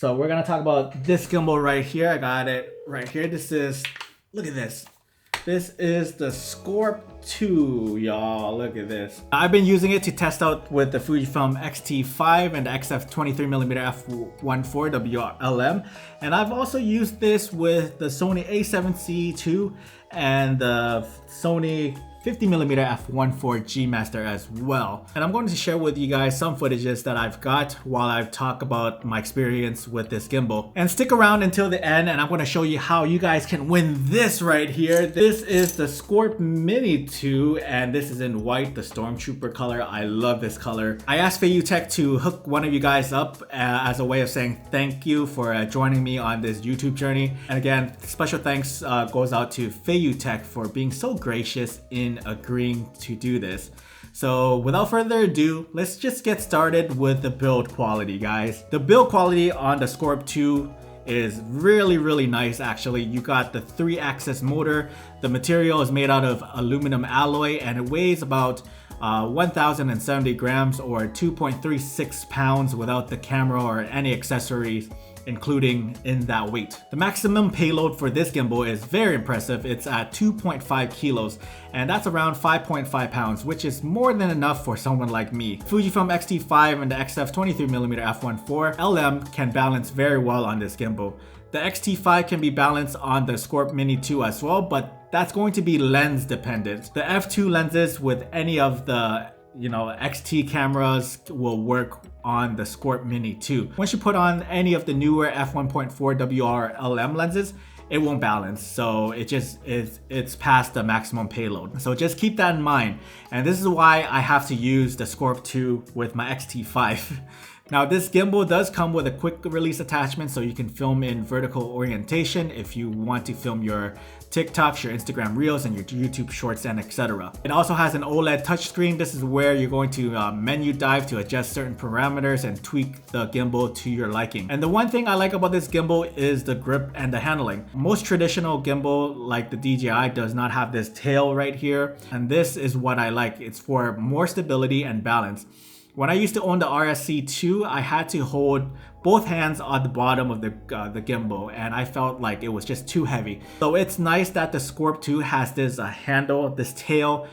So we're gonna talk about this gimbal right here. I got it right here. Look at this. This is the Scorp 2, y'all. Look at this. I've been using it to test out with the Fujifilm XT5 and the XF23mm f1.4 WLM. And I've also used this with the Sony a7C II and the Sony 50mm f1.4 G Master as well. And I'm going to share with you guys some footages that I've got while I talk about my experience with this gimbal. And stick around until the end and I'm going to show you how you guys can win this right here. This is the Scorp Mini 2 and this is in white, the Stormtrooper color. I love this color. I asked Feiyutech to hook one of you guys up as a way of saying thank you for joining me on this YouTube journey. And again, special thanks goes out to Feiyutech for being so gracious in agreeing to do this. So without further ado, let's just get started with the build quality, guys. The build quality on the Scorp 2 is really nice. Actually, you got the 3-axis motor. The material is made out of aluminum alloy and it weighs about 1070 grams or 2.36 pounds without the camera or any accessories including in that weight. The maximum payload for this gimbal is very impressive. It's at 2.5 kilos and that's around 5.5 pounds, which is more than enough for someone like me. Fujifilm XT5 and the XF23mm f1.4 LM can balance very well on this gimbal. The XT5 can be balanced on the Scorp Mini 2 as well, but that's going to be lens dependent. The f2 lenses with any of the XT cameras will work on the Scorp Mini 2. Once you put on any of the newer f1.4 WRLM lenses, it won't balance, so it's past the maximum payload. So just keep that in mind, and this is why I have to use the Scorp 2 with my XT5. Now this gimbal does come with a quick release attachment so you can film in vertical orientation if you want to film your TikToks, your Instagram Reels, and your YouTube Shorts, and etc. It also has an OLED touchscreen. This is where you're going to menu dive to adjust certain parameters and tweak the gimbal to your liking. And the one thing I like about this gimbal is the grip and the handling. Most traditional gimbal like the DJI does not have this tail right here, and this is what I like. It's for more stability and balance. When I used to own the RSC2, I had to hold both hands on the bottom of the gimbal and I felt like it was just too heavy. So it's nice that the Scorp 2 has this handle, this tail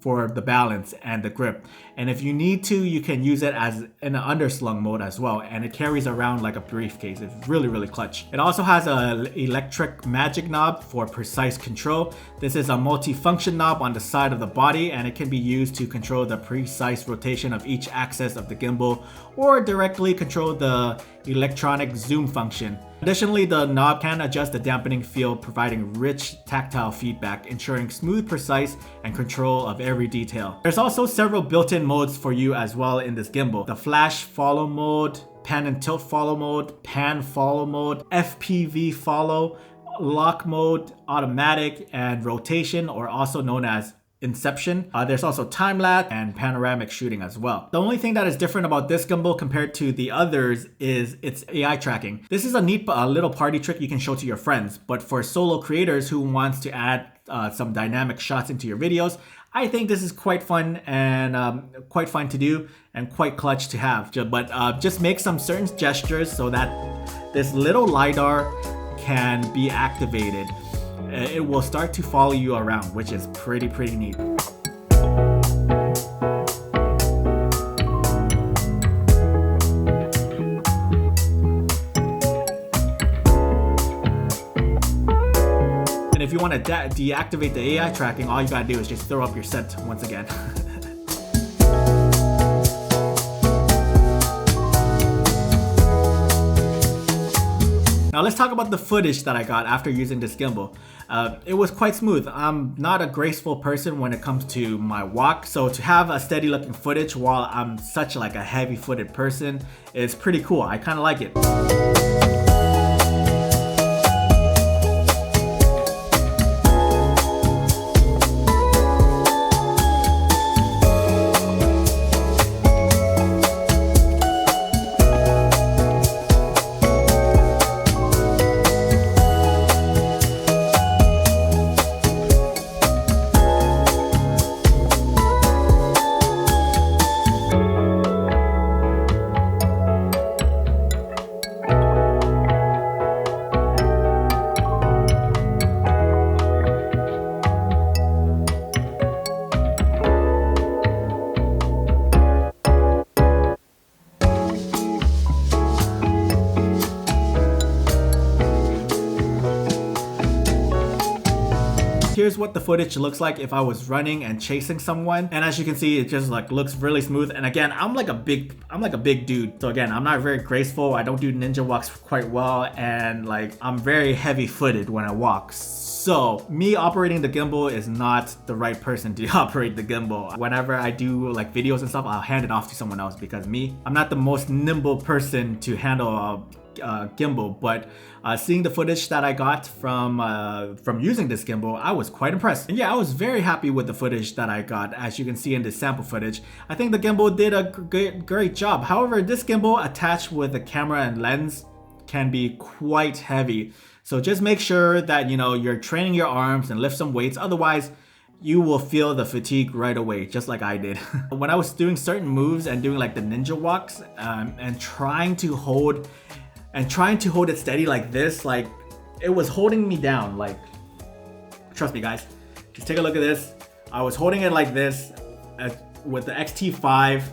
for the balance and the grip. And if you need to, you can use it as in an underslung mode as well, and it carries around like a briefcase. It's really clutch. It also has an electric magic knob for precise control. This is a multi-function knob on the side of the body and it can be used to control the precise rotation of each axis of the gimbal or directly control the electronic zoom function. Additionally, the knob can adjust the dampening field, providing rich tactile feedback, ensuring smooth, precise, and control of every detail. There's also several built-in modes for you as well in this gimbal. The flash follow mode, pan and tilt follow mode, pan follow mode, FPV follow, lock mode, automatic, and rotation, or also known as Inception. There's also time-lapse and panoramic shooting as well. The only thing that is different about this gimbal compared to the others is its AI tracking. This is a neat little party trick you can show to your friends, but for solo creators who wants to add some dynamic shots into your videos, I think this is quite fun and quite fun to do and quite clutch to have. But just make some certain gestures so that this little LiDAR can be activated. It will start to follow you around, which is pretty neat. And if you want to deactivate the AI tracking, all you gotta do is just throw up your scent once again. Now let's talk about the footage that I got after using this gimbal. It was quite smooth. I'm not a graceful person when it comes to my walk, so to have a steady looking footage while I'm such like a heavy footed person is pretty cool. I kind of like it. here's what the footage looks like if I was running and chasing someone. And as you can see, it just like looks really smooth. And again, I'm like a big dude. So again, I'm not very graceful. I don't do ninja walks quite well. And like, I'm very heavy footed when I walk. So me operating the gimbal is not the right person to operate the gimbal. Whenever I do like videos and stuff, I'll hand it off to someone else because I'm not the most nimble person to handle a gimbal. But seeing the footage that I got from using this gimbal, I was quite impressed. And yeah, I was very happy with the footage that I got. As you can see in the sample footage, I think the gimbal did a great job. However, this gimbal attached with the camera and lens can be quite heavy. So just make sure that, you know, you're training your arms and lift some weights. Otherwise, you will feel the fatigue right away, just like I did. When I was doing certain moves and doing like the ninja walks and trying to hold it steady like this, like it was holding me down. Like, trust me guys, just take a look at this. I was holding it like this with the XT5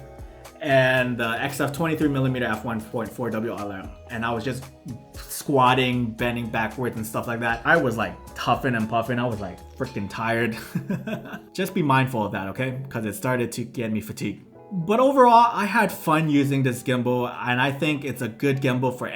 and the XF23mm f1.4 WLM, and I was just squatting, bending backwards and stuff like that. I was like huffing and puffing. I was like freaking tired. Just be mindful of that, okay? Because it started to get me fatigued. But overall, I had fun using this gimbal, and I think it's a good gimbal for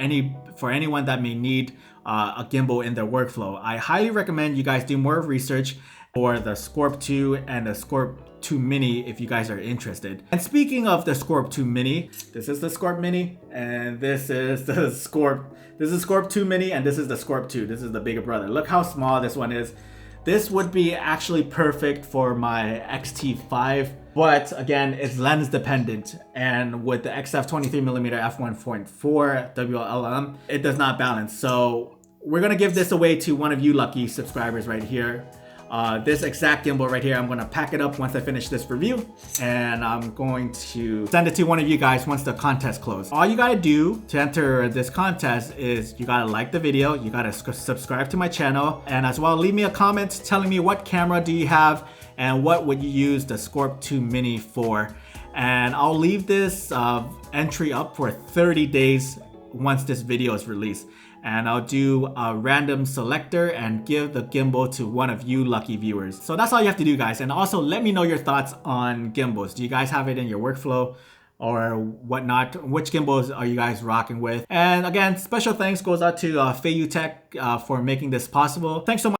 anyone that may need a gimbal in their workflow. I highly recommend you guys do more research for the Scorp 2 and the Scorp 2 Mini if you guys are interested. And speaking of the Scorp 2 Mini, this is the Scorp Mini, and this is the Scorp 2 Mini, and this is the Scorp 2. This is the bigger brother. Look how small this one is. This would be actually perfect for my XT5, but again, it's lens dependent. And with the XF23mm f1.4 WLM, it does not balance. So we're gonna give this away to one of you lucky subscribers right here. This exact gimbal right here, I'm gonna pack it up once I finish this review, and I'm going to send it to one of you guys once the contest closes. All you gotta do to enter this contest is you gotta like the video, you gotta subscribe to my channel, and as well leave me a comment telling me what camera do you have and what would you use the Scorp 2 Mini for. And I'll leave this entry up for 30 days once this video is released. And I'll do a random selector and give the gimbal to one of you lucky viewers. So that's all you have to do, guys. And also let me know your thoughts on gimbals. Do you guys have it in your workflow or whatnot? Which gimbals are you guys rocking with? And again, special thanks goes out to Feiyu Tech for making this possible. Thanks so much.